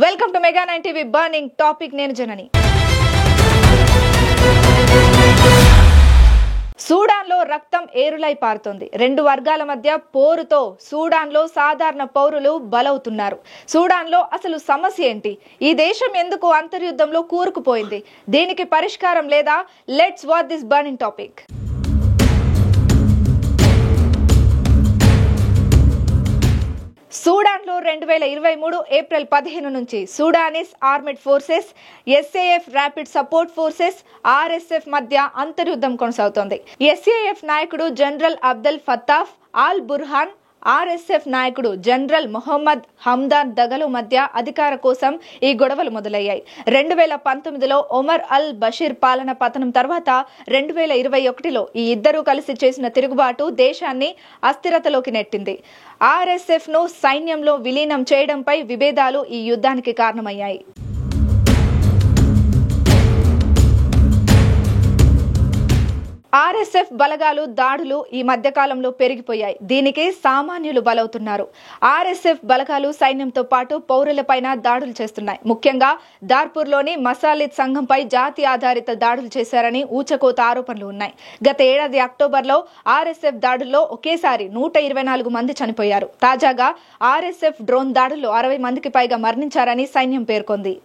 Welcome to mega 9 TV burning topic. నేను జనని. సూడాన్లో రక్తం ఏరులై పారుతోంది. రెండు వర్గాల మధ్య పోరుతో సూడాన్లో సాధారణ పౌరులు బలవుతున్నారు. సూడాన్లో అసలు సమస్య ఏంటి? ఈ దేశం ఎందుకు అంతర్యుద్ధంలో కూరుకుపోయింది? దీనికి పరిష్కారం లేదా? Let's watch this burning topic. సూడాన్లో 2023 ఏప్రిల్ 15 నుంచి Sudanese armed forces, SAF rapid support forces, RSF మధ్య అంతర్యుద్ధం కొనసాగుతోంది. SAF నాయకుడు general Abdel Fattah al Burhan, RSF నాయకుడు జనరల్ మొహమ్మద్ హమ్దాన్ దగలు మధ్య అధికార కోసం ఈ గొడవలు మొదలయ్యాయి. 2019లో ఒమర్ అల్ బషీర్ పాలన పతనం తర్వాత 2021లో ఈ ఇద్దరూ కలిసి చేసిన తిరుగుబాటు దేశాన్ని అస్థిరతలోకి నెట్టింది. RSF ను సైన్యంలో విలీనం చేయడంపై విభేదాలు ఈ యుద్ధానికి కారణమయ్యాయి. RSF బలగాలు దాడులు ఈ మధ్య కాలంలో పెరిగిపోయాయి. దీనికి సామాన్యులు బలవుతున్నారు. RSF బలగాలు సైన్యంతో పాటు పౌరులపైన దాడులు చేస్తున్నాయి. ముఖ్యంగా దార్పూర్లోని మసాలిద్ సంఘంపై జాతి ఆధారిత దాడులు చేశారని ఊచకోత ఆరోపణలు ఉన్నాయి. గత ఏడాది అక్టోబర్లో RSF దాడుల్లో ఒకేసారి 124 మంది చనిపోయారు. తాజాగా RSF డ్రోన్ దాడుల్లో 60 మందికి పైగా మరణించారని సైన్యం పేర్కొంది.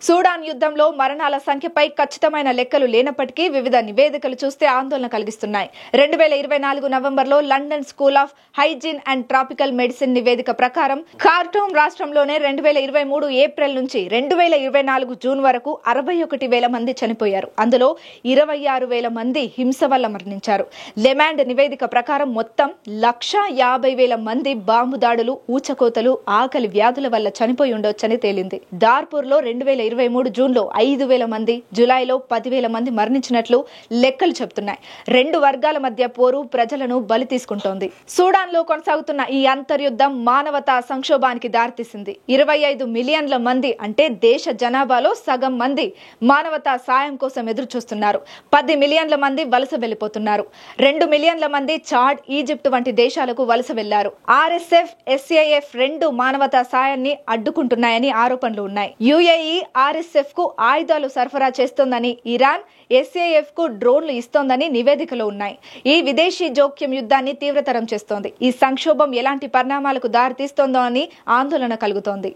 సూడాన్ యుద్ధంలో మరణాల సంఖ్యపై ఖచ్చితమైన లెక్కలు లేనప్పటికీ వివిధ నివేదికలు చూస్తే ఆందోళన కలిగిస్తున్నాయి. 2024 నవంబర్లో London school of hygiene and tropical medicine నివేదిక ప్రకారం ఖార్టూమ్ రాష్ట్రంలోనే 2023 ఏప్రిల్ నుంచి 2024 జూన్ వరకు 61,000 మంది చనిపోయారు. అందులో 26,000 మంది హింస వల్ల మరణించారు. లెమాండ్ నివేదిక ప్రకారం మొత్తం 150,000 మంది బాంబు దాడులు, ఊచకోతలు, ఆకలి వ్యాధుల వల్ల చనిపోయి ఉండొచ్చని తేలింది. దార్పూర్లో 2023 జూన్లో 5,000 మంది, జులైలో 10,000 మంది మరణించినట్లు లెక్కలు చెబుతున్నాయి. రెండు వర్గాల మధ్య పోరు ప్రజలను బలి తీసుకుంటోంది. సూడాన్లో కొనసాగుతున్న ఈ అంతర్యుద్ధం మానవతా సంక్షోభానికి దారితీసింది. 25 మిలియన్ల మంది అంటే దేశ జనాభాలో సగం మంది మానవతా సాయం కోసం ఎదురు చూస్తున్నారు. 10 మిలియన్ల మంది వలస వెళ్లిపోతున్నారు. 2 మిలియన్ల మంది చాడ్, ఈజిప్ట్ వంటి దేశాలకు వలస వెళ్లారు. RSF, SAF రెండు మానవతా సాయాన్ని అడ్డుకుంటున్నాయని ఆరోపణలు ఉన్నాయి. UAE RSF కు ఆయుధాలు సరఫరా చేస్తోందని, ఇరాన్ SAF కు డ్రోన్లు ఇస్తోందని నివేదికలు ఉన్నాయి. ఈ విదేశీ జోక్యం యుద్ధాన్ని తీవ్రతరం చేస్తోంది. ఈ సంక్షోభం ఎలాంటి పరిణామాలకు దారితీస్తోందో అని ఆందోళన కలుగుతోంది.